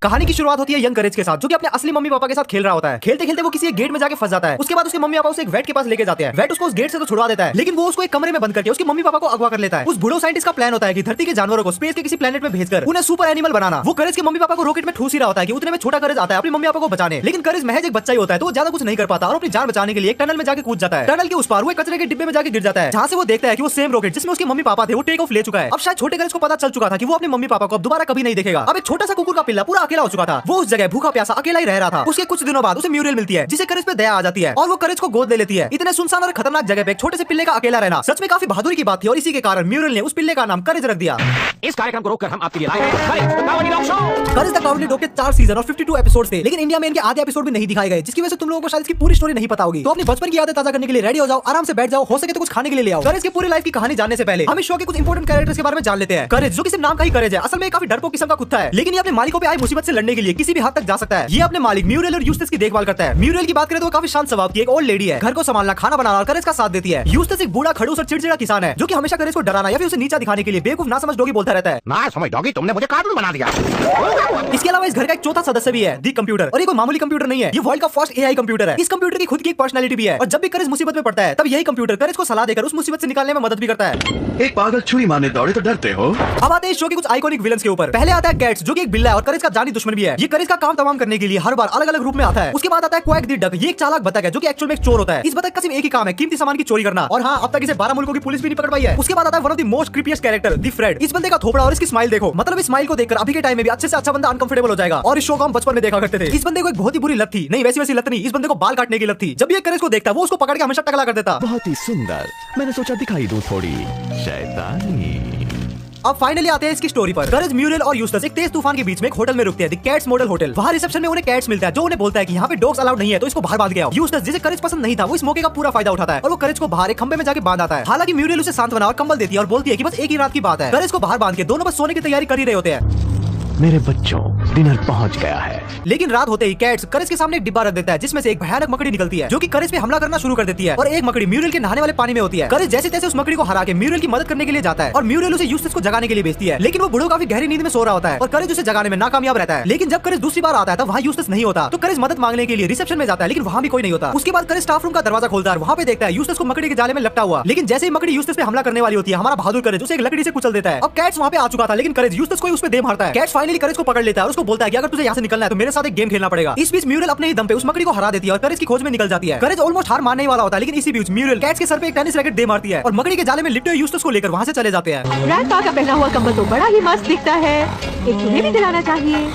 कहानी की शुरुआत होती है यंग करेज के साथ, जो कि अपने असली मम्मी पापा के साथ खेल रहा होता है। खेलते खेलते वो किसी एक गेट में जाके फंस जाता है। उसके बाद उसके मम्मी पापा उसे एक वेट के पास लेके जाते हैं। वेट उसको उस गेट से तो छुड़वा देता है, लेकिन वो उसको एक कमरे में बंद करके उसके मम्मी पापा को अगवा कर लेता है। उस बूढ़ो साइंटिस्ट का प्लान होता है कि धरती के जानवरों को स्पेस के किसी प्लेनेट में भेजकर उन्हें सुपर एनिमल बनाना। वो करेज के मम्मी पापा को रॉकेट में ठूस ही रहा होता है कि उतने में छोटा करेज आता है अपने मम्मी पापा को बचाने, लेकिन करेज महज एक बच्चा ही होता है तो वो ज्यादा कुछ नहीं कर पाता और अपनी जान बचाने के लिए एक टनल में जाके कूद जाता है। टनल के उस पार वो एक कचरे के डिब्बे में जाके गिर जाता है, जहाँ से वो देखता है कि वो सेम रॉकेट जिसमें उसके मम्मी पापा थे वो टेक ऑफ ले चुका है। अब शायद छोटे करेज को पता चल चुका था कि वो अपने मम्मी पापा को अब दोबारा कभी नहीं देखेगा। अब एक छोटा सा कुकुर का पिल्ला पूरा अकेला हो चुका था। वो उस जगह भूखा प्यासा अकेला ही रह रहा था। उसके कुछ दिनों बाद उसे म्यूरियल मिलती है, जिसे करेज पे दया आ जाती है और वो करेज को गोद ले लेती है। इतने सुनसान और खतरनाक जगह पे एक छोटे से पिल्ले का अकेला रहना सच में काफी बहादुरी की बात थी और इसी के कारण म्यूरियल ने उस पिल्ले का नाम करेज रख दिया। इस कार्यक्रम को रोककर हम आपके लिए लाए हैं करेज द कावर्डली डॉग के 4 सीजन और 52 एपिसोड थे, लेकिन इंडिया में इनके आधे एपिसोड भी नहीं दिखाए गए, जिसकी वजह से तुम लोगों को शायद इसकी पूरी स्टोरी नहीं पता होगी। तो अपनी बचपन की यादें ताजा करने के लिए रेडी हो जाओ, आराम से बैठ जाओ, हो सके तो कुछ खाने के लिए ले आओ। करेज की पूरी लाइफ की कहानी जानने से पहले हम इस शो के कुछ इंपोर्टेंट कैरेक्टर्स के बारे में जान लेते हैं। करेज, जो कि सिर्फ नाम का ही करेज है, असल में काफी डरपोक किस्म का कुत्ता है, लेकिन ये अपने मालिकों पे आई मुसीबत से लड़ने के लिए किसी भी हद तक जा सकता है। ये अपने मालिक म्यूरियल और यूस्टस की देखभाल करता है। म्यूरियल की बात करें तो काफी शांत स्वभाव की एक ओल्ड लेडी है, घर को संभालना, खाना बनाना और करेज का साथ देती है। यूस्टस एक बूढ़ा खड़ूस और चिड़चिड़ा किसान है, जो कि हमेशा करेज को डराना या फिर उसे नीचा दिखाने के लिए बेवकूफ ना समझ डॉगी बोलता रहता है। ना समझ डॉगी, तुमने मुझे कार्टून बना दिया। इसके अलावा इस घर का एक चौथा सदस्य भी है, दी कंप्यूटर, और ये कोई मामूली कंप्यूटर नहीं है, ये वर्ल्ड का फर्स्ट एआई कंप्यूटर है। इस कंप्यूटर की खुद की एक पर्सनालिटी भी है और जब भी करेज मुसीबत में पड़ता है तब यही कंप्यूटर करेज को सलाह देकर उस मुसीबत से निकालने में मदद भी करता है। एक पागल छुरी मारने दौड़े तो डरते हो। अब आते हैं इस शो के कुछ आइकॉनिक विलन्स के ऊपर। पहले आता है कैट्स, जो कि एक बिल्ला है और करेज का जानी दुश्मन भी है। ये करेज का काम तमाम करने के लिए हर बार अलग अलग रूप में आता है। उसके बाद आता है क्वैक द डक, ये एक चालाक बतख है जो कि एक्चुअल में एक चोर होता है। इस बतख का सिर्फ एक ही काम है, कीमती सामान की चोरी करना, और हाँ, अब तक इसे 12 मुल्कों की पुलिस भी नहीं पकड़ पाई है। उसके बाद आता है one of the most creepiest character the Fred. इस बंदे का थोपड़ा और इसकी स्माइल देखो, मतलब इस स्माइल को देखकर अभी के टाइम में भी अच्छे से अच्छा बंदा अनकंफर्टेबल हो जाएगा। और इस शो को हम बचपन में देखा करते थे। इस बंदे को एक बहुत ही बुरी लत थी, नहीं वैसी लत नहीं, इस बंदे को बाल काटने की लत थी। जब ये करेज को देखता वो उसको पकड़ के हमेशा टकला कर देता। बहुत ही सुंदर, मैंने सोचा दिखाई दूं थोड़ी शैतानी। अब फाइनली आते हैं इसकी स्टोरी पर। करेज, म्यूरियल और यूस्टस एक तेज तूफान के बीच में एक होटल में रुकते हैं, द कैट्स मॉडल होटल। वहाँ रिसेप्शन में उन्हें कैट्स मिलता है, जो उन्हें बोलता है कि यहाँ पे डॉग्स अलाउड नहीं है, तो इसको बाहर बांध गया। यूस्टस, जिसे करेज पसंद नहीं था, वो इस मौके का पूरा फायदा उठाता है और वो करेज को बाहर एक खंबे में जाके बांध आता है। हालांकि म्यूरियल उसे सांत्वना और कंबल देती है और बोलती है कि बस एक ही रात की बात है। करेज को बाहर बांध के दोनों बस सोने की तैयारी कर ही रहे होते हैं। मेरे बच्चों, डिनर पहुंच गया है। लेकिन रात होते ही कैट्स करेज के सामने एक डिब्बा रख देता है, जिसमें से एक भयानक मकड़ी निकलती है, जो कि करेज पे हमला करना शुरू कर देती है। और एक मकड़ी म्यूरियल के नहाने वाले पानी में होती है। करेज जैसे तैसे उस मकड़ी को हरा के म्यूरियल की मदद करने के लिए जाता है और म्यूरियल उसे यूस्टस को जगाने के लिए भेजती है, लेकिन वो बूढ़ो काफी गहरी नींद में सो रहा होता है और करेज उसे जगाने में नाकामयाब रहता है। लेकिन जब करेज दूसरी बार आता है तब वहाँ यूस्टस नहीं होता, तो करेज मदद मांगने के लिए रिसेप्शन में जाता है, लेकिन वहाँ भी कोई नहीं होता। उसके बाद करेज स्टाफ रूम का दरवाजा खोलता है, वहाँ पे देखता है यूस्टस को मकड़ी के जाले में लपटा हुआ। लेकिन जैसे ही मकड़ी यूस्टस पे हमला करने वाली होती है, हमारा बहादुर करेज उसे एक लकड़ी से कुचल देता है। अब कैट्स वहाँ पे आ चुका था, लेकिन करेज यूस्टस को उस पे दे मारता है। कैट्स फाइनली करेज को पकड़ लेता है और उसको बोलता है कि अगर तुझे यहाँ से निकलना है तो मेरे साथ एक गेम खेलना पड़ेगा। इस बीच म्यूरियल अपने ही दम पे उस मकड़ी को हरा देती है और करेज की खोज में निकल जाती है। करेज ऑलमोस्ट हार मानने ही वाला होता है, लेकिन इसी बीच म्यूरियल कैट्स के सर पे एक टेनिस रैकेट दे मारती है और मकड़ी के जाले में लिपटे हुए यूस्टस को लेकर वहाँ से चले जाते हैं। ग्रैंडपा का पहना हुआ कंबल तो बड़ा ही मस्त दिखता है, एक तुम्हें भी दिलाना चाहिए।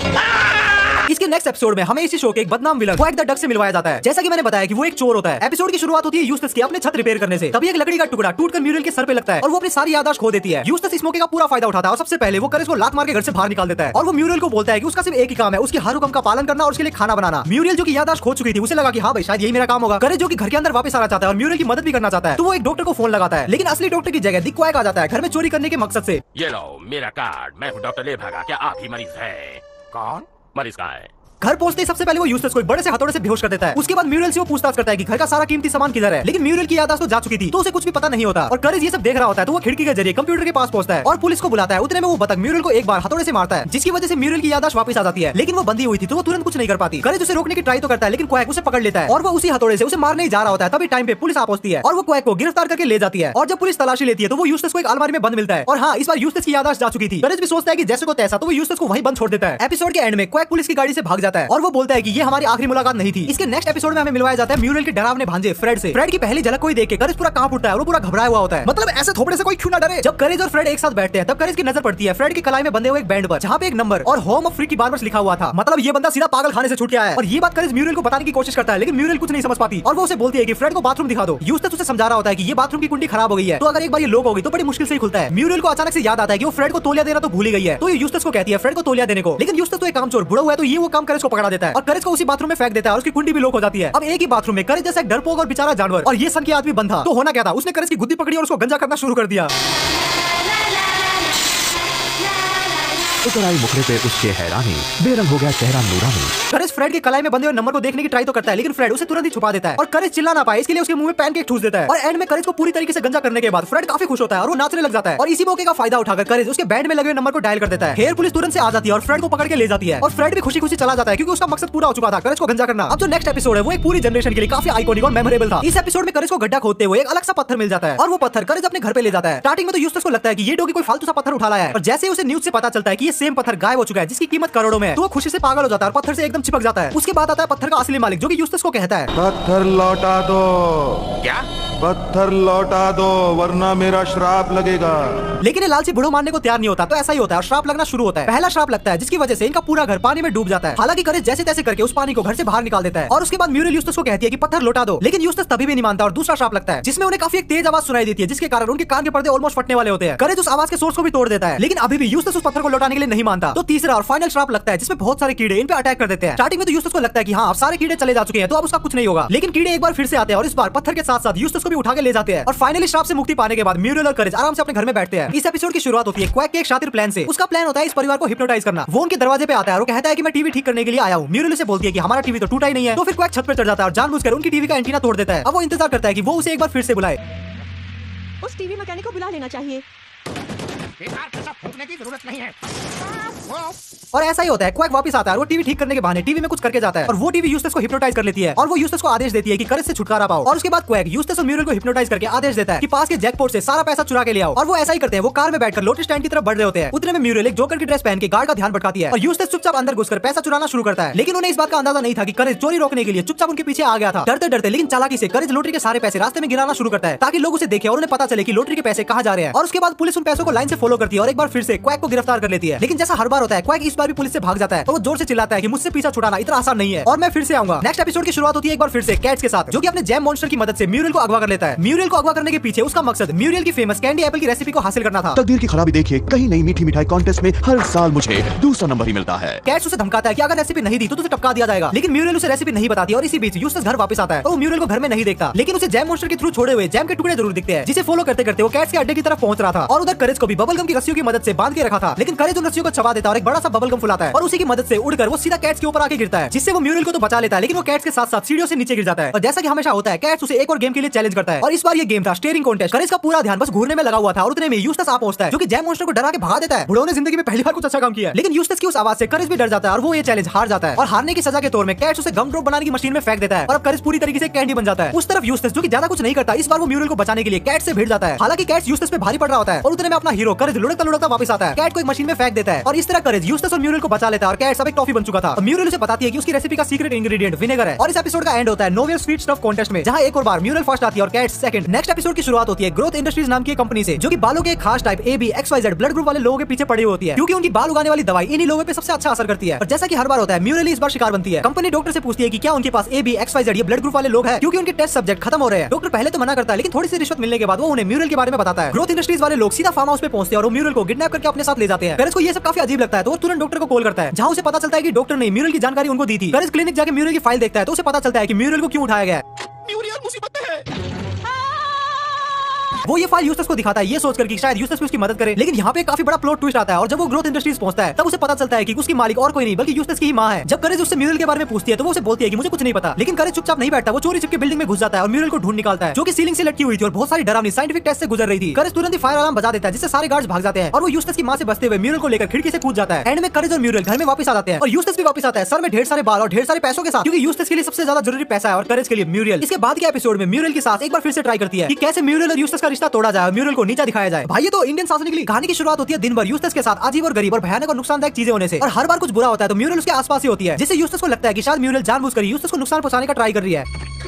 इसके नेक्स्ट एपिसोड में हमें इसी शो के एक बदनाम विलन क्वैक द डक से मिलवाया जाता है। जैसा कि मैंने बताया कि वो एक चोर होता है। एपिसोड की शुरुआत होती है यूस्टस के अपने छत रिपेयर करने से, तभी एक लकड़ी का टुकड़ा टूटकर म्यूरियल के सर पे लगता है और वो अपनी सारी याददाश्त खो देती है। यूस्टस इस मौके का पूरा फायदा उठाता है और सबसे पहले वो करेज को लात मार के घर से बाहर निकाल देता है और वो म्यूरियल को बोलता है कि उसका सिर्फ एक ही काम है, उसके हर हुक्म का पालन करना और उसके लिए खाना बनाना। म्यूरियल, जो कि याददाश्त खो चुकी थी, उसे लगा कि हाँ भाई शायद यही मेरा काम होगा। करेज, जो कि घर के अंदर वापस आना चाहता है और म्यूरियल की मदद भी करना चाहता है, तो वो एक डॉक्टर को फोन लगाता है, लेकिन असली डॉक्टर की जगह द क्वैक आ जाता है घर में चोरी करने के मकसद से। ये लो मेरा कार्ड, मैं हूँ डॉक्टर लेभागा, क्या आप ही मरीज है? कौन मरीज कहाँ है? घर पहुंचते ही सबसे पहले वो यूस्टस को एक बड़े से हथौड़े से बेहोश कर देता है। उसके बाद म्यूरियल से वो पूछताछ करता है कि घर का सारा कीमती सामान किधर है, लेकिन म्यूरियल की याददाश्त तो जा चुकी थी, तो उसे कुछ भी पता नहीं होता और करेज ये सब देख रहा होता है, तो वो खिड़की के जरिए कंप्यूटर के पास पहुंचता है और पुलिस को बुलाता है। उतने में वो बतख म्यूरियल को एक बार हथौड़े से मारता है, जिसकी वजह से म्यूरियल की याददाश्त वापस आ जाती है, लेकिन वो बंधी हुई थी तो वो तुरंत कुछ नहीं कर पाती। करेज उसे रोकने की ट्राई तो करता है, लेकिन क्वैक उसे पकड़ लेता है और वो उसी हथौड़े से उसे मारने ही जा रहा होता है। तभी टाइम पे पुलिस आ पहुंचती है और वो क्वैक को गिरफ्तार करके ले जाती है। और जब पुलिस तलाशी लेती है तो वो यूस्टस को एक अलमारी में बंद मिलता है और हाँ, इस बार यूस्टस की याददाश्त जा चुकी थी। करेज भी सोचता है कि जैसे को तैसा, तो वो यूस्टस को वहीं बंद छोड़ देता है। एपिसोड के एंड में क्वैक पुलिस की गाड़ी से भाग जाता है और वो बोलता है कि ये हमारी आखिरी मुलाकात नहीं थी। इसके नेक्स्ट एपिसोड में हमें मिलवाया जाता है म्यूरियल के डरावने भांजे फ्रेड से। फ्रेड की पहली झलक कोई देख के करेज पूरा कांप उठता है और वो पूरा घबराया हुआ होता है, मतलब ऐसे थोपड़े से कोई क्यों ना डरे। जब करेज और फ्रेड एक साथ बैठते हैं तब करेज की नजर पड़ती है फ्रेड की कलाई में बंधे हुए एक बैंड पर, जहाँ पे एक नंबर और होम ऑफ फ्रीकी बार्बर्स लिखा हुआ था, मतलब ये बंदा सीधा पागल खाने से छूट के आया है। और ये बात करेज म्यूरियल को बताने की कोशिश करता है, लेकिन म्यूरियल कुछ नहीं समझ पाती और वो उसे बोलती है कि फ्रेड को बाथरूम दिखा दो। यूस्टस उसे समझा रहा होता है कि ये बाथरूम की कुंडी खराब हो गई है, तो अगर एक बार ये लॉक होगी तो बड़ी मुश्किल से ही खुलता है। म्यूरियल को अचानक से याद आता है कि वो फ्रेड को तौलिया देना तो भूल ही गई है, तो ये यूस्टस को कहती है फ्रेड को तौलिया देने को, लेकिन यूस्टस तो एक कामचोर बुढ़ा हुआ है, तो ये वो काम करेज को पकड़ा देता है और करेज को उसी बाथरूम में फेंक देता है और उसकी कुंडी भी लॉक हो जाती है। अब एक ही बाथरूम में करेज जैसा एक डरपोक और बेचारा जानवर और ये सन के आदमी बंधा, तो होना क्या था, उसने करेज की गुद्दी पकड़ी और उसको गंजा करना शुरू कर दिया। उतर आई मुखड़े पे उसके हैरानी, बेरंग हो गया चेहरा नूरानी। करेज फ्रेड के कलाई में बंधे हुए नंबर को देखने की ट्राई तो करता है, लेकिन फ्रेड उसे तुरंत ही छुपा देता है और करेज चिल्ला ना पाए इसके लिए उसके मुंह में पैनकेक ठूस देता है। और एंड में करेज को पूरी तरीके से गंजा करने के बाद फ्रेड काफी खुश होता है और वो नाचने लग जाता है। और इसी मौके का फायदा उठाकर करेज उसके बैंड में लगे हुए नंबर को डायल कर देता है। हेयर पुलिस तुरंत से आ जाती है और फ्रेड को पकड़ के ले जाती है और फ्रेड भी खुशी खुशी चला जाता है क्योंकि उसका मकसद पूरा हो चुका था, करेज को गंजा करना। अब जो नेक्स्ट एपिसोड है वो एक पूरी जनरेशन के लिए काफी आइकॉनिक और मेमोरेबल था। इस एपिसोड में करेज को गड्ढा खोदते हुए एक अलग सा पत्थर मिल जाता है और वो पत्थर करेज अपने घर पे ले जाता है। स्टार्टिंग में तो यूस्टस को लगता है कि ये डॉगी कोई फालतू सा पत्थर उठा लाया है, और जैसे उसे न्यूज से पता चलता है कि ये सेम पत्थर गायब हो चुका है जिसकी कीमत करोड़ों में, तो वो खुशी से पागल हो जाता है और पत्थर से एकदम चिपक जाता है। उसके बाद आता है पत्थर का असली मालिक जो कि यूस्टस को कहता है, पत्थर लौटा दो, क्या? पत्थर लौटा दो वरना मेरा श्राप लगेगा। लेकिन ये लालची बुढ़ो मानने को तैयार नहीं होता, तो ऐसा ही होता है और श्राप लगना शुरू होता है। पहला श्राप लगता है जिसकी वजह से इनका पूरा घर पानी में डूब जाता है। हालांकि करेज जैसे तैसे करके उस पानी को घर से बाहर निकाल देता है और उसके बाद म्यूरल यूस्टस को कहती है कि पत्थर लौटा दो, लेकिन यूस्टस तभी भी नहीं मानता और दूसरा श्राप लगता है जिसमें उन्हें काफी एक तेज आवाज सुनाई देती है जिसके कारण उनके कान के पर्दे ऑलमोस्ट फटने वाले होते हैं। करेज उस आवाज के सोर्स को भी तोड़ देता है, लेकिन अभी भी यूस्टस उस पत्थर को लौटाने के लिए नहीं मानता। तो तीसरा और फाइनल श्राप लगता है जिसमें बहुत सारे कीड़े इन पे अटैक कर देते हैं। स्टार्टिंग में तो यूस्टस को लगता है कि हाँ अब सारे कीड़े चले जा चुके हैं तो अब उसका कुछ नहीं होगा, लेकिन कीड़े एक बार फिर से आते हैं और इस बार पत्थर के साथ साथ यूस्टस को भी उठा के ले जाते हैं। और फाइनली श्राप से मुक्ति पाने के बाद म्यूरल और करेज आराम से अपने घर में बैठते हैं। इस एपिसोड की शुरुआत होती है क्वैक के एक शातिर प्लान से। उसका प्लान होता है इस परिवार को हिप्नोटाइज करना। वो उनके दरवाजे पे आता है और कहता है कि मैं टीवी ठीक करने के लिए आया हूँ। म्यूरल उसे बोलती है कि हमारा टीवी तो टूटा ही नहीं है। तो फिर क्वैक छत पर चढ़ जाता है और जानबूझकर उनकी टीवी का एंटीना तोड़ देता है। अब वो इंतजार करता है कि वो उसे एक बार फिर से बुलाए। उस टीवी मैकेनिक को बुला लेना चाहिए। बेकार पैसा फूकने की जरूरत नहीं है। और ऐसा ही होता है, क्वैक वापस आता है और वो टीवी ठीक करने के बहाने टीवी में कुछ करके जाता है और वो टीवी यूस्टस को हिप्नोटाइज कर लेती है और वो यूस्टस को आदेश देती है कि करेज से छुटकारा पाओ। और उसके बाद क्वैक यूस्टस और म्यूरल को हिप्नोटाइज करके आदेश देता है कि पास के जैकपॉट से सारा पैसा चुरा के ले आओ। और वो ऐसा ही करते हैं। वो कार में बैठकर लोटस स्टैंड की तरफ बढ़ रहे होते हैं। उतने में म्यूरल एक जोकर की ड्रेस पहन के गार्ड का ध्यान भटकाती है और यूस्टस चुपचाप अंदर घुसकर पैसा चुराना शुरू करता है। लेकिन उन्हें इस बात का अंदाजा नहीं था कि करेज चोरी रोकने के लिए चुपचाप उनके पीछे आ गया था। डरते डरते लेकिन चालाकी से करेज लॉटरी के सारे पैसे रास्ते में गिराना शुरू करता है ताकि लोग उसे देखें और उन्हें पता चले कि लॉटरी के पैसे कहां जा रहे हैं। और उसके बाद पुलिस उन पैसों को लाइन से फॉलो करती है और एक बार फिर से क्वैक को गिरफ्तार कर लेती है। लेकिन जैसा हर बार होता है, क्वैक इस बार भी पुलिस से भाग जाता है और वो जोर से चिल्लाता है कि मुझसे पीछा छुड़ाना इतना आसान नहीं है और मैं फिर से आऊंगा। नेक्स्ट एपिसोड की शुरुआत होती है एक बार फिर से कैट्स के साथ, जो कि अपने जैम मॉन्स्टर की मदद से म्यूरल को अगवा कर लेता है। म्यूरल को अगवा करने के पीछे उसका मकसद म्यूरल की फेमस कैंडी एप्पल की रेसिपी को हासिल करना था। तकदीर की खराबी देखिए, कहीं नई मीठी मिठाई कॉन्टेस्ट में हर साल मुझे दूसरा नंबर ही मिलता है। कैट्स उसे धमकाता है कि अगर रेसिपी नहीं दी तो तुझे टपका दिया जाएगा, लेकिन म्यूरल उसे रेसिपी नहीं बताती। और इसी बीच यूस्टस घर वापस आता है और वो म्यूरल को घर में नहीं देखता, लेकिन उसे जैम मॉन्स्टर के थ्रू छोड़े हुए जैम के टुकड़े जरूर दिखते हैं, जिसे फॉलो करते करते वो कैट्स के अड्डे की तरफ पहुंच रहा था। और उधर करेज को भी बबलगम की रस्सियों की मदद से बांध के रखा था, लेकिन करेज उन रस्सियों को चबा देता है और एक बड़ा सा बबलगम फुलाता है और उसी की मदद से उड़कर वो सीधा कैट्स के ऊपर आके गिरता है, जिससे वो म्यूरल को तो बचा लेता है लेकिन वो कैट्स के साथ साथ सीढ़ियों से नीचे गिर जाता है। और जैसा कि हमेशा होता है, कैट्स उसे एक और गेम के लिए चैलेंज करता है और इस बार ये गेम था स्टीयरिंग कॉन्टेस्ट। करेज का पूरा ध्यान बस घूरने में लगा हुआ था और उतने में यूस्टस आ पहुंचता है, जो कि जैम मॉन्स्टर को डरा के भगा देता है। बुढ़ो ने जिंदगी में पहली बार कुछ अच्छा काम किया है। लेकिन यूस्टस की उस आवाज से करेज भी डर जाता है और वो ये चैलेंज हार जाता है। और हारने की सजा के तौर में कैट्स उसे गम ड्रॉप बनाने की मशीन में फेंक देता है और अब करेज पूरी तरीके से कैंडी बन जाता है। उस तरफ यूस्टस, जो कि ज्यादा कुछ नहीं करता, इस बार वो म्यूरल को बचाने के लिए कैट्स से भिड़ जाता है। हालांकि कैट्स यूस्टस पे भारी पड़ रहा होता है और उतने में अपना हीरो करेज लुढ़कता लुढ़कता वापस आता है, कैट को एक मशीन में फेंक देता है और इस तरह करेज यूस्टस और म्यूरल को बचा लेता है और कैट्स अब एक टॉफी बन चुका था। म्यूरल उसे बताती है कि उसकी रेसिपी का सीक्रेट इंग्रेडिएंट विनेगर है। और इस एपिसोड का एंड होता है नोवेल स्वीट स्टफ कॉन्टेस्ट में, जहां एक और बार म्यूरल फर्स्ट आती है और कैट्स सेकंड। नेक्स्ट एपिसोड की शुरुआत होती है ग्रोथ इंडस्ट्रीज नाम की कंपनी से, जो कि बालों के एक खास type AB XYZ blood group वाले लोगों के पीछे पड़ी होती है, क्योंकि उनकी बाल उगाने वाली दवाई इन्हीं लोगों पे सबसे अच्छा असर करती है। और जैसा कि हर बार होता है, म्यूरल इस बार शिकार बनती है। कंपनी डॉक्टर से पूछती है कि क्या उनके पास AB XYZ ये ब्लड ग्रुप वाले लोग हैं, क्योंकि उनके टेस्ट सब्जेक्ट खत्म हो रहे हैं। डॉक्टर पहले तो मना करता है, लेकिन थोड़ी सी रिश्वत मिलने के बाद वो उन्हें म्यूरल के बारे में बताता है। ग्रोथ इंडस्ट्रीज वाले लोग सीधा फार्म हाउस पे पहुंचते हैं और म्यूरल को किडनैप करके अपने साथ ले जाते हैं। करेज को ये सब काफी अजीब लगता है तो वो तुरंत डॉक्टर को कॉल करता है, जहां उसे पता चलता है कि डॉक्टर ने म्यूरल की जानकारी उनको दी थी। करेज क्लिनिक जाके म्यूरल की फाइल देखता है तो उसे पता चलता है कि म्यूरल को क्यों उठाया गया है। वो ये फाइल यूस्टस को दिखाता है, ये सोचकर कि शायद यूस्टस भी उसकी मदद करे। लेकिन यहाँ पे काफी बड़ा प्लॉट ट्विस्ट आता है और जब वो ग्रोथ इंडस्ट्रीज पहुंचता है तब उसे पता चलता है कि उसकी मालिक और कोई नहीं बल्कि यूस्टस की ही माँ है। जब करेज उससे म्यूरल के बारे में पूछती है तो वो उसे बोलती है कि मुझे कुछ नहीं पता, लेकिन करेज चुपचाप नहीं बैठता। वो चोरी छिपके बिल्डिंग में घुस जाता है और म्यूरल को ढूंढ निकालता है, जो कि सीलिंग से लटकी हुई थी और बहुत सारी डरावनी साइंटिफिक टेस्ट से गुजर रही थी। करेज तुरंत ही फायर अलार्म बजा देता है, जिससे सारे गार्ड्स भाग जाते हैं और वो यूस्टस की माँ से बचते हुए म्यूरल को लेकर खिड़की से कूद जाता है। एंड में करेज और म्यूरल घर में वापस आ जाते हैं और यूस्टस भी वापस आता है, सर में ढेर सारे बाल और ढेर सारे पैसों के साथ, क्योंकि यूस्टस के लिए सबसे ज्यादा जरूरी पैसा है और करेज के लिए म्यूरल। इसके बाद के एपिसोड में म्यूरल की सास एक बार फिर से ट्राई करती है कि कैसे म्यूरल और यूस्टस का रिश्ता तोड़ा जाए और म्यूरल को नीचा दिखाया जाए। भाई ये तो इंडियन सास निकली। कहानी की शुरुआत होती है दिन भर यूस्टस के साथ अजीब और गरीब और भयानक और नुकसानदायक चीजें होने से, और हर बार कुछ बुरा होता है तो म्यूरल उसके आसपास ही होती है, जिससे यूस्टस को लगता है कि शायद म्यूरल जानबूझकर यूस्टस को नुकसान पहुंचाने का ट्राई कर रही है।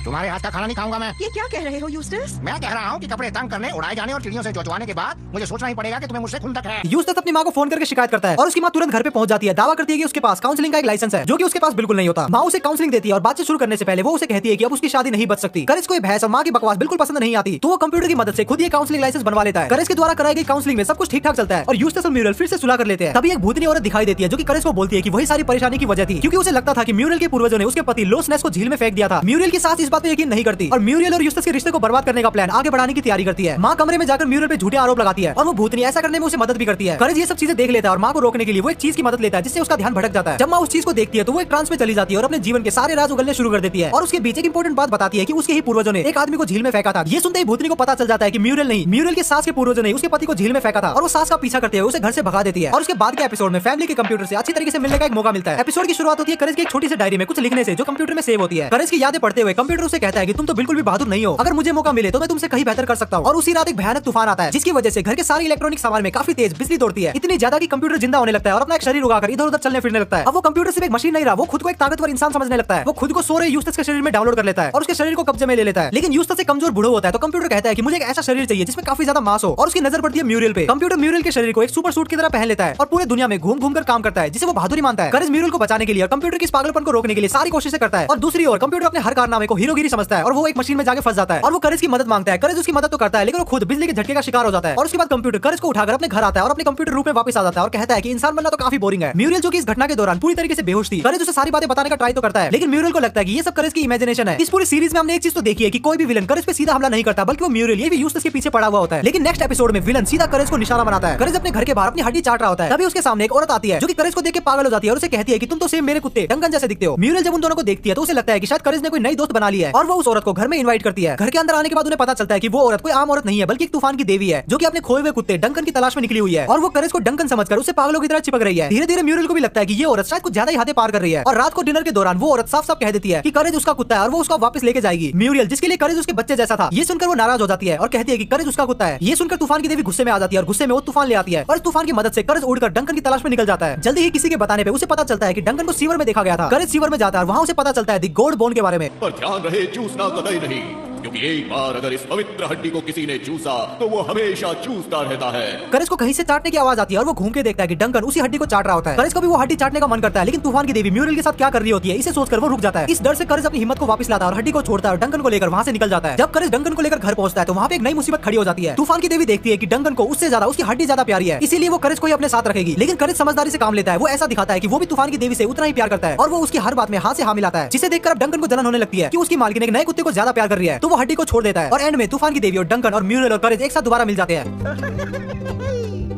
तुम्हारे हाथ का खाना नहीं खाऊंगा मैं। ये क्या कह रहे हो यूस्टस? मैं कह रहा हूँ कि कपड़े तंग करने, उड़ाए जाने और चिड़ियों से चौचवाने के बाद मुझे सोचना ही पड़ेगा कि तुम्हें मुझसे खुंदक है। यूस्टस अपनी माँ को फोन करके शिकायत करता है और उसकी माँ तुरंत घर पे पहुंच जाती है। दावा करती है कि उसके पास काउंसलिंग का एक लाइसेंस है, जो कि उसके पास बिल्कुल नहीं होता। माँ उसे काउंसलिंग देती है और बातचीत शुरू करने से पहले वो उसे कहती है कि अब उसकी शादी नहीं बच सकती। करेज को भैंस और माँ की बकवास बिल्कुल पसंद नहीं आती, तो वो कंप्यूटर की मदद से खुद ये काउंसलिंग लाइसेंस बनवा लेता है। करेज के द्वारा कराई गई काउंसलिंग में सब कुछ ठीक ठाक चलता है और यूस्टस और म्यूरल फिर से सुलह कर लेते हैं। तभी एक भूतनी औरत दिखाई देती है, जो कि करेज को बोलती है कि वही सारी परेशानी की वजह थी, क्योंकि उसे लगता था कि म्यूरल के पूर्वजों ने उसके पति लोस नेस को झील में फेंक दिया था। म्यूरल की सास इस बात पे यकीन नहीं करती और म्यूरियल और यूस्टस के रिश्ते को बर्बाद करने का प्लान आगे बढ़ाने की तैयारी करती है। माँ कमरे में जाकर म्यूरियल पे झूठे आरोप लगाती है और वो भूतनी ऐसा करने में उसे मदद भी करती है। करेज ये सब चीजें देख लेता है और माँ को रोकने के लिए वो एक चीज की मदद लेता है जिससे उसका ध्यान भटक जाता है। जब माँ उस चीज को देखती है तो वो एक ट्रांस में चली जाती है और अपने जीवन के सारे राज उगलने शुरू कर देती है। और उसके बीच एक इंपॉर्टेंट बात बताती है कि उसके ही पूर्वजों ने एक आदमी को झील में फेंका था। ये सुनते ही भूतनी को पता चल जाता है कि म्यूरियल नहीं, म्यूरियल के सास के पूर्वजों ने उसके पति को झील में फेंका था और वो सास का पीछा करते हुए उसे घर से भगा देती है। और उसके बाद के एपिसोड में फैमिली के कंप्यूटर से अच्छी तरीके से मिलने का एक मौका मिलता है। एपिसोड की शुरुआत होती है करेज की एक छोटी सी डायरी में कुछ लिखने से जो कंप्यूटर में सेव होती है। करेज की यादें पढ़ते हुए कंप्यूटर उसे कहता है कि तुम तो बिल्कुल भी बहादुर नहीं हो, अगर मुझे मौका मिले तो मैं तुमसे कहीं बेहतर कर सकता हूँ। और उसी रात एक भयानक तूफान आता है जिसकी वजह से घर के सारे इलेक्ट्रॉनिक सामान में काफी तेज बिजली दौड़ती है, इतनी ज्यादा कि कंप्यूटर जिंदा होने लगता है और अपना एक शरीर उगाकर इधर उधर चलने फिरने लगता है। अब वो कंप्यूटर सिर्फ एक मशीन नहीं रहा, वो खुद को एक ताकतवर इंसान समझने लगता है। वो खुद को सो रहे यूस्टस के शरीर में डाउनलोड कर लेता है और उसके शरीर को कब्जे में ले लेता है। लेकिन यूस्टस से कमजोर बूढ़ा होता है तो कंप्यूटर कहता है कि मुझे एक ऐसा शरीर चाहिए जिसमें काफी ज्यादा मांस हो। और उसकी नजर पड़ती है म्यूरियल पे। कंप्यूटर म्यूरियल के शरीर को एक सुपर सूट की तरह पहन लेता है और पूरे दुनिया में घूम घूम कर काम करता है जिसे वो बहादुरी मानता है। करेज म्यूरियल को बचाने के लिए और कंप्यूटर की इस पागलपन को रोकने के लिए सारी कोशिशें करता है और दूसरी ओर कंप्यूटर अपने हर कारनामे को हीरोगिरी समझता है और वो एक मशीन में जाके फंस जाता है और वो करेज की मदद मांगता है। करेज उसकी मदद तो करता है लेकिन वो खुद बिजली के झटके का शिकार हो जाता है। और उसके बाद कंप्यूटर करेज को उठाकर अपने घर आता है और अपने कंप्यूटर रूप में वापस आ जाता है और कहता है कि इंसान बनना तो काफी बोरिंग है। म्यूरियल जो कि इस घटना के दौरान पूरी तरीके से बेहोश थी। करेज उसे सारी बातें बताने का ट्राई तो करता है लेकिन म्यूरियल को लगता है कि ये सब करेज की इमेजिनेशन है। इस पूरी सीरीज में हमने एक चीज तो देखी है कि कोई भी विलन करेज पे सीधा हमला नहीं करता बल्कि वो म्यूरियल ये भी यूस्टस के पीछे पड़ा हुआ होता है। लेकिन नेक्स्ट एपिसोड में विलन सीधा करेज को निशाना बनाता है। करेज अपने घर के बाहर अपनी हड्डी चाट रहा होता है तभी उसके सामने एक औरत आती है जो कि करेज को देख के पागल हो जाती है और उसे कहती है कि तुम तो सेम मेरे कुत्ते डंकन जैसे दिखते हो। म्यूरियल जब उन दोनों को देखती है तो उसे लगता है कि शायद करेज ने कोई नई दोस्त बना ली है और वो उस औरत को घर में इनवाइट करती है। घर के अंदर आने के बाद उन्हें पता चलता है कि वो औरत कोई आम औरत नहीं है बल्कि एक तूफान की देवी है जो कि अपने खोए हुए कुत्ते डंकन की तलाश में निकली हुई है और वो करेज को डंकन समझकर उसे पागलों की तरह चिपक रही है। धीरे धीरे म्यूरियल को भी लगता है कि ये औरत शायद कुछ ज्यादा ही हदें पार कर रही है और रात को डिनर के दौरान वो औरत साफ साफ कह देती है कि करेज उसका कुत्ता है और वो उसका वापस लेके जाएगी। म्यूरियल जिसके लिए करेज उसके बच्चे जैसा था ये सुनकर वो नाराज हो जाती है और कहती है कि करेज उसका कुत्ता है। ये सुनकर तूफान की देवी गुस्से में आ जाती है और गुस्से में वो तूफान ले आती है और तूफान की मदद से करेज उड़कर डंकन की तलाश में निकल जाता है। जल्दी ही किसी के बताने पे उसे पता चलता है कि डंकन को सीवर में देखा गया था। करेज सीवर में जाता है और वहाँ उसे पता चलता है दी गोल्ड बोन के बारे में। पर ध्यान रहे चूसना कतई नहीं, क्योंकि एक बार अगर इस पवित्र हड्डी को किसी ने चूसा तो वो हमेशा चूसता रहता है। करेज को कहीं से चाटने की आवाज आती है और वो घूम के देखता है कि डंकन उसी हड्डी को चाट रहा होता है। करेज को भी वो हड्डी चाटने का मन करता है लेकिन तूफान की देवी म्यूरियल के साथ क्या कर रही होती है इसे सोचकर वो रुक जाता है। इस डर से करेज अपनी हिम्मत को वापस लाता है और हड्डी को छोड़ता है और डंकन को लेकर वहाँ से निकल जाता है। जब करेज डंकन को लेकर घर पहुंचता है तो वहाँ पे एक नई मुसीबत खड़ी हो जाती है। तूफान की देवी देखती है कि डंकन को उससे ज्यादा उसकी हड्डी ज्यादा प्यारी है, इसीलिए वो करेज को ही अपने साथ रखेगी। लेकिन करेज समझदारी से काम लेता है। वो ऐसा दिखाता है कि वो भी तूफान की देवी से उतना ही प्यार करता है और वो उसकी हर बात में हाँ से हाँ मिलाता है, जिसे देखकर अब डंकन को जलन होने लगती है कि उसकी मालकिन एक नए कुत्ते को ज्यादा प्यार कर रही है। तो वो हड्डी को छोड़ देता है और एंड में तूफान की देवी और डंकन और म्यूरियल और करेज एक साथ दोबारा मिल जाते हैं।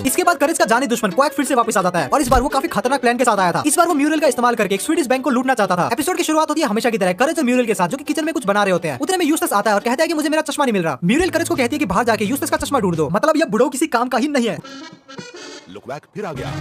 इसके बाद करेज का जानी दुश्मन क्वैक फिर से वापस आ जाता है और इस बार वो काफी खतरनाक प्लान के साथ आया था। इस बार वो म्यूरियल का इस्तेमाल करके एक स्वीडिश बैंक को लूटना चाहता था। एपिसोड की शुरुआत होती है हमेशा की तरह करेज और म्यूरियल के साथ जो कि किचन में कुछ बना रहे होते हैं। उतने में यूस्टस आता है और कहता है कि मुझे मेरा चश्मा नहीं मिल रहा। म्यूरियल करेज को कहती है कि बाहर जाके यूस्टस का चश्मा ढूंढ दो, मतलब ये बुढ़ो किसी काम का ही नहीं है। लुक बैक फिर आ गया।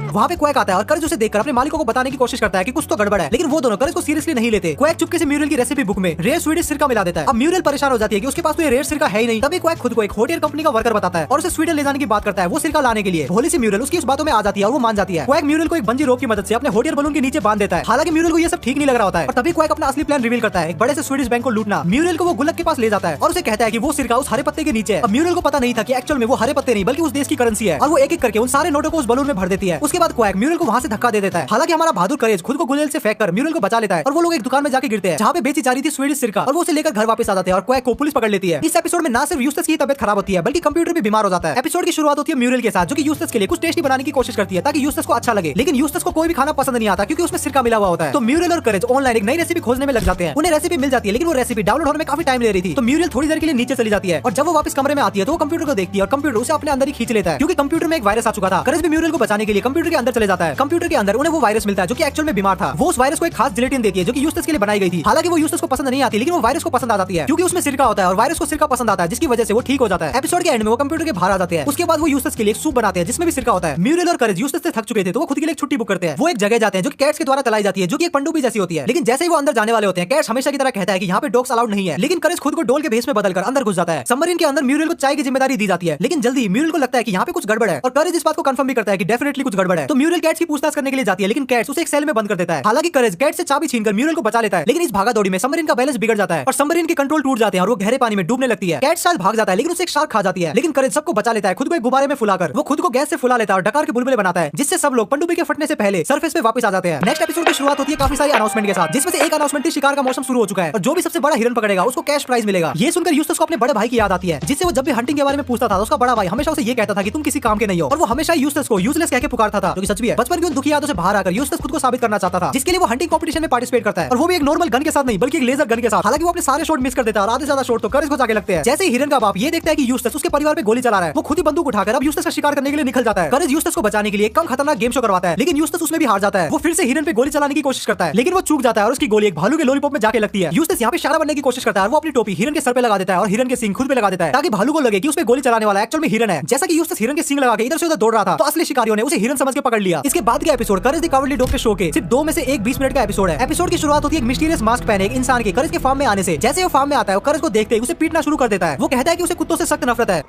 वहाँ पे क्वैक आता है और करेज उसे देखकर अपने मालिकों को बताने की कोशिश करता है कि कुछ तो गड़बड़ है, लेकिन वो दोनों करेज को सीरियसली नहीं लेते। क्वैक चुपके से म्यूरियल की रेसिपी बुक में रेयर स्वीडिश सिरका मिला देता है। अब म्यूरियल परेशान हो जाती है कि उसके पास तो ये रेयर सिरका है ही नहीं। तभी क्वैक खुद को एक होटल कंपनी का वर्कर बताता है और उसे स्वीडन ले जाने की बात करता है वो सिरका लाने के लिए। भोली सी म्यूरियल उसकी उस बातों में आ जाती है और वो मान जाती है। क्वैक म्यूरियल को एक बंजी रोप की मदद से अपने होटल बलून के नीचे बांध देता है। हालांकि म्यूरियल को ये सब ठीक नहीं लग रहा होता है और तभी क्वैक अपना असली प्लान रिवील करता है, एक बड़े से स्वीडिश बैंक को लूटना। म्यूरियल को वो गुल्लक के पास ले जाता है और उसे कहता है कि वो सिरका उस हरे पत्ते के नीचे है। अब म्यूरियल को पता नहीं था कि एक्चुअल में वो हरे पत्ते नहीं बल्कि उस देश की करेंसी है और वो एक एक करके उन सारे नोटों को उस बलून में भर देती है। उसके बाद क्वैक म्यूरियल को वहाँ से धक्का दे देता है। हालांकि हमारा बहादुर करेज खुद को गुलेल से फेंककर म्यूरियल को बचा लेता है और वो लोग एक दुकान में जाके गिरते हैं जहाँ पे बेची जा रही थी स्वीडिश सिरका और वो उसे लेकर घर वापस आ जाते हैं और क्वैक को पुलिस पकड़ लेती है। इस एपिसोड में ना सिर्फ यूस्टस की तबियत खराब होती है बल्कि कंप्यूटर भी बीमार हो जाता है। एपिसोड की शुरुआत होती है म्यूरियल के साथ जो कि यूस्टस के लिए कुछ टेस्टी बनाने की कोशिश करती है ताकि यूस्टस को अच्छा लगे, लेकिन यूस्टस को कोई भी खाना पसंद नहीं आता क्योंकि उसमें सिरका मिला हुआ होता है। तो म्यूरियल और करेज ऑनलाइन एक नई रेसिपी खोजने में लग जाते हैं। उन्हें रेसिपी मिल जाती है लेकिन वो रेसिपी डाउनलोड होने में काफी टाइम ले रही थी। तो म्यूरियल थोड़ी देर के लिए नीचे चली जाती है और जब वो वापस कमरे में आती है तो वो कंप्यूटर को देखती है और कंप्यूटर उसे अपने अंदर ही खींच लेता है क्योंकि कंप्यूटर में एक वायरस आ चुका था। करेज भी म्यूरियल को बचाने के लिए कंप्यूटर के अंदर चले जाता है। कंप्यूटर के अंदर उन्हें वो वायरस मिलता है जो कि एक्चुअल में बीमार था। वो उस वायरस को एक खास जिलेटिन देती है जो कि यूस्टस के लिए बनाई गई थी। हालांकि वो यूस्टस को पसंद नहीं आती लेकिन वो वायरस को पसंद आ जाती है क्योंकि उसमें सिरका होता है और वायरस को सिरका पसंद आता है जिसकी वजह से वो ठीक हो जाता है। एपिसोड के एंड में वो कंप्यूटर के बाहर आ जाते हैं। उसके बाद वो यूस्टस के लिए एक सूप बनाते हैं जिसमें भी सिरका होता है। म्यूरियल और करेज यूस्टस से थक चुके थे तो वो खुद के लिए एक छुट्टी बुक करते हैं। वो एक जगह जाते हैं जो कि कैट्स के द्वारा चलाई जाती है जो कि एक पनडुब्बी जैसी होती है। लेकिन जैसे ही वो अंदर जाने वाले होते हैं कैट्स हमेशा की तरह कहता है कि यहाँ पे डॉग्स अलाउड नहीं है, लेकिन करेज खुद को डोल के भेष में बदलकर अंदर घुस जाता है। सबमरीन के अंदर म्यूरियल को चाय की जिम्मेदारी दी जाती है लेकिन जल्दी म्यूरियल को लगता है कि यहाँ पे कुछ गड़बड़ है और करेज इस बात को कंफर्म भी करता है कि डेफिनेटली कुछ गड़बड़ है। तो म्यूरियल कैट्स की पूछताछ करने के लिए जाती है लेकिन कैट्स उसे एक सेल में बंद कर देता है। हालांकि करेज कैट से चाबी छीनकर म्यूरियल को बचा लेता है लेकिन इस भागादौड़ी में सबमरीन का बैलेंस बिगड़ जाता है और सबमरीन के कंट्रोल टूट जाते हैं और वो गहरे पानी में डूबने लगती है। कैट शायद भाग जाता है लेकिन उसे एक शार्क खा जाती है लेकिन करेज सबको बचा लेता है खुद को एक गुब्बारे में फुलाकर। वो खुद को गैस से फुला लेता है और डकार के बुलबुले बनाता है जिससे सब लोग पनडुब्बी के फटने से पहले सरफेस पे वापस आ जाते हैं। नेक्स्ट एपिसोड की शुरुआत होती है काफी सारी अनाउंसमेंट के साथ जिसमें से एक अनाउंसमेंट थी शिकार का मौसम शुरू हो चुका है और जो भी सबसे बड़ा हिरन पकड़ेगा उसको कैश प्राइज मिलेगा। ये सुनकर यूस्टस को अपने बड़े भाई की याद आती है जिससे वो जब भी हंटिंग के बारे में पूछता था तो उसका बड़ा भाई हमेशा उसे ये कहता था कि तुम किसी काम के नहीं हो और वो हमेशा यूस्टस को यूजलेस कह के पुकारता था, जो कि सच भी है। बचपन की उन दुखी यादों से बाहर आकर यूस्टस खुद को साबित करना चाहता था, जिसके लिए वो हंटिंग कॉम्पिटिशन में पार्टिसिपेट करता है, और वो भी एक नॉर्मल गन के साथ नहीं बल्कि एक लेजर गन के साथ। हालांकि वो अपने सारे शॉट मिस कर देता है और आधे से ज्यादा शॉट तो करेज को जाके लगते हैं। जैसे ही हिरन का बाप ये देखता है कि यूस्टस उसके परिवार पे गोली चला रहा है, वो खुद ही बंदूक उठाकर अब यूस्टस का शिकार करने के लिए निकल जाता है। करेज यूस्टस को बचाने के लिए कम खतरनाक गेम शो करवाता है, लेकिन यूस्टस उसमें भी हार जाता है। वो फिर से हिरन पे गोली चलाने की कोशिश करता है, लेकिन वो चूक जाता है और उसकी गोली एक भालू के लॉलीपॉप में जाके लगती है। यूस्टस यहाँ पे शारा बनने की कोशिश करता है, वो अपनी टोपी हिरन के सर पे लगा देता है और हिरन के सींग खुद पे लगा देता है, ताकि भालू को लगे कि उस पे गोली चलाने वाला एक्चुअल में हिरन है। जैसा कि यूस्टस हिरन के सींग लगा के इधर से उधर दौड़ रहा था, तो असली शिकारियों ने उसे हिरन समझ के पकड़ लिया। इसके बाद का episode courage the cowardly dog के शो के सिर्फ 2 में से एक 20 मिनट का एपिसोड है। एपिसोड की शुरुआत होती है एक मिस्टीरियस मास्क पहने एक इंसान के करेज के फार्म में आने से। जैसे वो फार्म में आता है, करेज को देखते ही उसे पीटना शुरू कर देता है। वो कहता है कि उसे कुत्तों से सख्त नफरत है।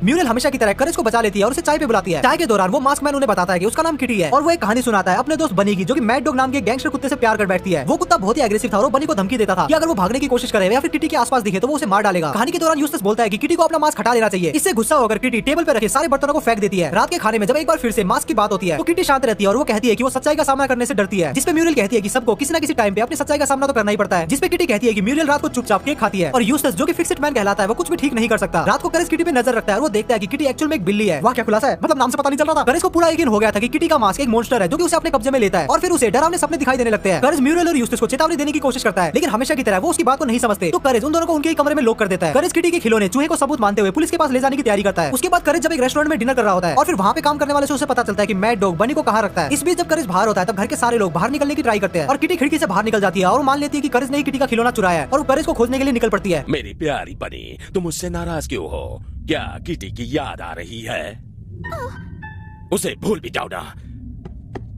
म्यूरल हमेशा की तरह करेज को बचा लेती है और उसे चाय पे बुलाती है। चाय के दौरान वो मास्क मैन उन्हें बताता है कि उसका नाम किटी है, और वो एक कहानी सुनाता है अपने दोस्त बनी की, जो कि मैड डॉग नाम के गैंगस्टर कुत्ते से प्यार कर बैठती है। वो कुत्ता बहुत ही एग्रेसिव था और वो बनी को धमकी देता था कि अगर वो भागने की कोशिश करे या फिर किटी के आसपास दिखे तो वो उसे मार डालेगा। कहानी के दौरान यूस्टस बोलता है कि किटी को अपना मास्क हटा देना चाहिए। इससे गुस्सा होकर किटी टेबल पे रखे सारे बर्तनों को फेंक देती है। रात के खाने में जब एक बार फिर से मास्क की बात होती है, तो किटी शांत रहती है और वो कहती है कि वो सच्चाई का सामना करने से डरती है। जिसपे म्यूरल कहती है कि सबको किसी न किसी टाइम पे अपनी सच्चाई का सामना तो करना ही पड़ता है। जिसपे किटी कहती है कि म्यूरल रात को चुपचाप केक खाती है, और यूस्टस जो कि फिक्स्ड मैन कहलाता है वो कुछ भी ठीक नहीं कर सकता। रात को करेज किटी पे नजर रखता है और वो देखता है कि किटी एक्चुअल में एक बिल्ली है। वाह क्या खुलासा है, मतलब नाम से पता नहीं चल रहा था। करेज को पूरा यकीन हो गया था कि किटी का मास्क एक मॉन्स्टर है जो कि उसे अपने कब्जे में लेता है, और फिर उसे डरावने सपने दिखाई देने लगते हैं। करेज म्यूरल और यूस्टस को चेतावनी देने की कोशिश करता है, लेकिन हमेशा की तरह वो उसकी बात को नहीं समझते। तो करेज उन दोनों को उनके ही कमरे में लॉक कर देता है। करेज किटी के खिलौने चूहे को सबूत मानते हुए पुलिस के पास ले जाने की तैयारी करता है। उसके बाद करेज जब एक रेस्टोरेंट में डिनर कर रहा होता है, और फिर वहाँ पे काम करने वाले से उसे पता चलता है कि मैड डॉग बनी को कहाँ रखता है। इस बीच जब करेज बाहर होता है, तब घर के सारे लोग बाहर निकलने की ट्राई करते हैं, और किटी खिड़की से बाहर निकल जाती है और मान लेती है कि करेज ने ही किटी का खिलौना चुराया है, और करेज को खोजने के लिए निकल पड़ती है। मेरी प्यारी बनी, तुम मुझसे नाराज क्यों हो? क्या किटी की याद आ रही है? उसे भूल भी जाओ ना,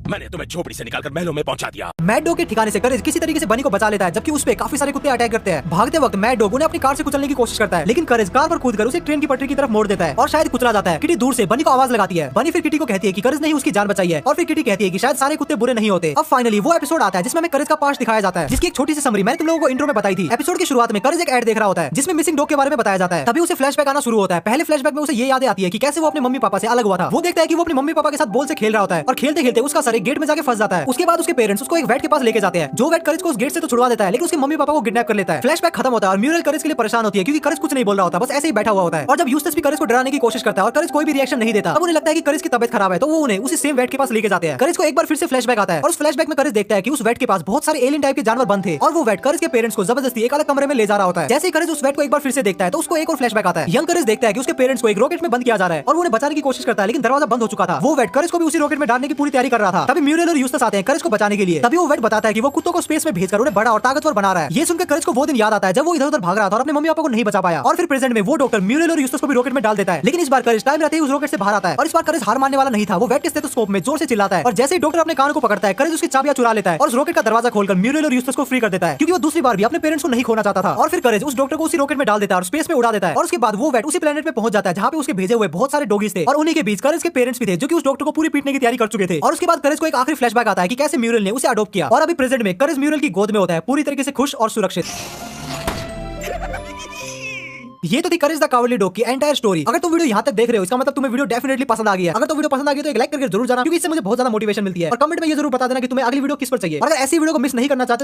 मैंने तुम्हें झोपड़ी से निकालकर महलों में पहुंचा दिया। मैड डॉग के ठिकाने से करेज किसी तरीके से बनी को बचा लेता है, जबकि उस पे काफी सारे कुत्ते अटैक करते हैं। भागते वक्त मैड डॉग उन्हें अपनी कार से कुचलने की कोशिश करता है, लेकिन करेज कार पर कूदकर उसे ट्रेन की पटरी की तरफ मोड़ देता है और शायद कुचला जाता है। किटी दूर से बनी को आवाज लगाती है। बनी फिर किटी को कहती है कि करेज ने ही उसकी जान बचाई है, और फिर किटी कहती है कि शायद सारे कुत्ते बुरे नहीं होते। अब फाइनली वो एपिसोड आता है जिसमें हमें करेज का पास्ट दिखाया जाता है, जिसकी एक छोटी सी समरी मैंने तुम लोगों को इंट्रो में बताई थी। एपिसोड की शुरुआत में करेज एक एड देख रहा होता है जिसमें मिसिंग डॉग के बारे में बताया जाता है। तभी उसे फ्लैशबैक आना शुरू होता है। पहले फ्लैशबैक में उसे ये यादें आती है कि कैसे वो अपने मम्मी पापा से अलग हुआ था। वो देखता है कि वो अपने मम्मी पापा के साथ बॉल से खेल रहा होता है, और खेलते खेलते उसका सर एक गेट में जाके फंस जाता है। उसके बाद उसके पेरेंट्स उसको एक वेट के पास लेके जाते हैं, जो वेट करेज को उस गेट से तो छुड़वा देता है, लेकिन उसके मम्मी पापा को किडनैप कर लेता है। फ्लैशबैक खत्म होता है और म्यूरल करेज के लिए परेशान होती है, क्योंकि करेज कुछ नहीं बोल रहा होता, बस ऐसे ही बैठा हुआ होता है। और जब यूस्टस भी करेज को डराने की कोशिश करता है और करेज कोई भी रिएक्शन नहीं देता, तब उन्हें लगता है कि करेज की तबियत खराब है, तो वो उन्हें उसी सेम वेट के पास लेके जाते हैं। करेज को एक बार फिर से फ्लैशबैक आता है, और उस फ्लैशबैक में करेज देखता है कि उस वेट के पास बहुत सारे एलियन टाइप के जानवर बंद थे, और वो वेट करेज के पेरेंट्स को जबरदस्ती एक अलग कमरे में ले जा रहा होता है। जैसे ही करेज उस वेट को एक बार फिर से देखता है, तो उसको एक और फ्लैशबैक आता है। यंग करेज देखता है कि उसके पेरेंट्स को एक रॉकेट में बंद किया जा रहा है, और वो उन्हें बचाने की कोशिश करता है, लेकिन दरवाजा बंद हो चुका था। वो वेट करेज को भी उसी रॉकेट में डालने की पूरी तैयारी कर रहा था। तभी म्यूरल और यूस्टस आते हैं करेज को बचाने के लिए। तभी वो वेट बताता है कि वो कुत्तों को स्पेस में भेजकर उन्हें बड़ा और ताकतवर बना रहा है। ये सुनकर करेज को वो दिन याद आता है जब वो इधर उधर भाग रहा था और अपने मम्मी पापा को नहीं बचा पाया। और फिर प्रेजेंट में वो डॉक्टर म्यूरल और यूस्टस को भी रॉकेट में डाल देता है, लेकिन इस बार करेज टाइम रहते ही उस रॉकेट से बाहर आता है। और इस बार करेज हार मानने वाला नहीं था। वो वेट के स्टेथोस्कोप में जोर से चिल्लाता है, और जैसे ही डॉक्टर अपने कान को पकड़ता है, करेज उसकी चाबियां चुरा लेता है और उस रॉकेट का दरवाजा खोलकर म्यूरल और यूस्टस को फ्री कर देता है, क्योंकि वो दूसरी बार भी अपने पेरेंट्स को नहीं खोना चाहता था। और फिर करेज उस डॉक्टर को उसी रॉकेट में डाल देता है और स्पेस में उड़ा देता है। और उसके बाद वो वेट उसी प्लेनेट पे पहुंच जाता है जहां पे उसके भेजे हुए बहुत सारे डॉगीज थे, और उन्हीं के बीच करेज के पेरेंट्स भी थे, जो कि उस डॉक्टर को पूरी पीटने की तैयारी कर चुके थे। और उसके बाद करेज को एक आखिरी फ्लैशबैक आता है कि कैसे म्यूरल ने उसे अडॉप्ट किया, और अभी प्रेजेंट में करेज म्यूरल की गोद में होता है, पूरी तरीके से खुश और सुरक्षित। ये तो थी करेज द कावर्डली डॉग की एंटायर स्टोरी। अगर तुम वीडियो यहाँ तक देख रहे हो, इसका मतलब तुम्हें वीडियो डेफिनेटली पसंद आ गई है। अगर तो वीडियो पसंद आ गई तो एक लाइक करके जरूर जाना, क्योंकि इससे मुझे बहुत ज्यादा मोटिवेशन मिलती है। और कमेंट में ये जरूर बता देना कि तुम्हें अगली वीडियो किस पर चाहिए। और अगर ऐसी वीडियो को मिस नहीं करना चाहते